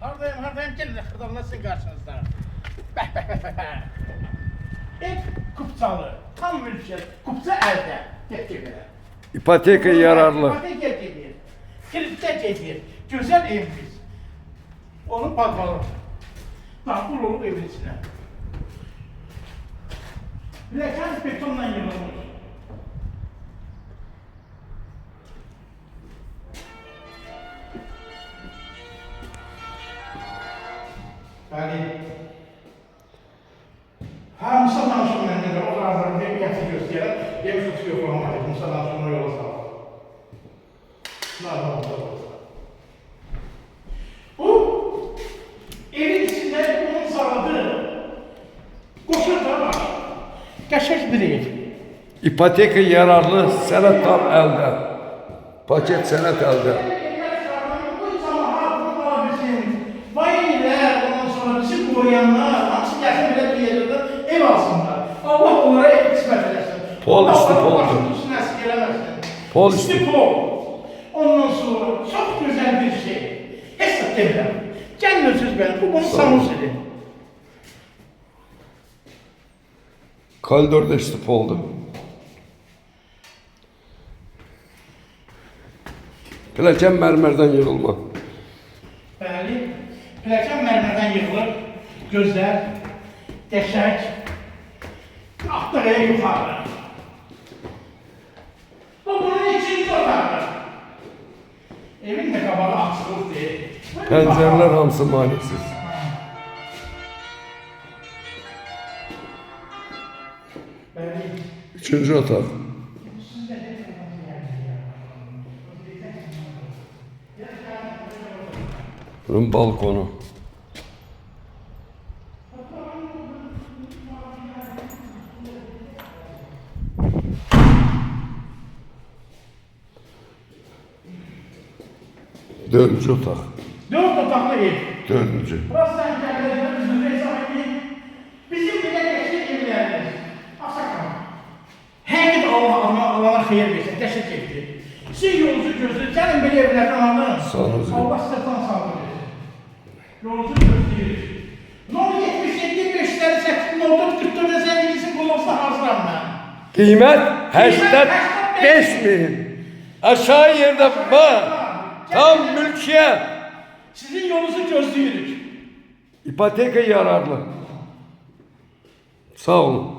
Hardayım gelin de xırdallasın qarşınızda. Bəh. Ev kupçalı, tam mülkiyyət, kupça əldə. Get gedir. İpoteka yararlı. İpoteka gedir. Kreditə gedir. Gözəl evimiz. Onu bağlı. Daxil olub evin içinə. Biləkən betonla yığılmış. Bəli. Musa danışım məndə də, o razılarım bir yəti göstərər, demiş uçu yoxlamalı, Musa danışımı yola salır. Narı oldu. Bu, evin içində onun sağladığı, qoşur da var, qəşək bir ev. İpoteka yararlı, sənət tam əldə. Paket sənət əldə. Koruyanlar, hamısı gəlsin belə bir yerdə ev alsınlar. Allah onlara ev qismət eləsin. Pol üstü poldur. Üstü nəsik eləməsin. Pol üstü. Üstü pol. Ondan sonra çox gözəl bir şey. Hesab demirəm. Gəlin özünüz benim, bu bunun sanusidir. Koridorda üstü poldu. Pilləkən mərmərdən yığılma. Bəli, pilləkən mərmərdən yığılır. Gözler, deşek, ahtıraya yukarı. Bu bunun ikinci otağı. Evin de kabağı açılır diye. Pəncərələr hamısı maliksiz. Üçüncü otaq. Bunun balkonu. Dördüncü otaq. Dört otaklı ev. Dördüncü. Burası sen kendine üzülü hesap edin. Bizim bile geçtik evlerimiz. Asakam. Her gün Allah'a hayır versin, teşekkür etti. Siz yolunuzu gözlüyoruz. Gelin böyle evlerden alın. Sağ olun. Allah sizden sağlık verir. Yolunuzu gözlüyoruz. Ne oldu 77 5'leri 8 oldu 44 sevgilisi kullansa hazıram ben. Qiymət 85.000. Aşağı yerde var. Tam mülkiyet. Sizin yolunuzu gözlüyoruz. İpoteka yararlı. Sağ olun.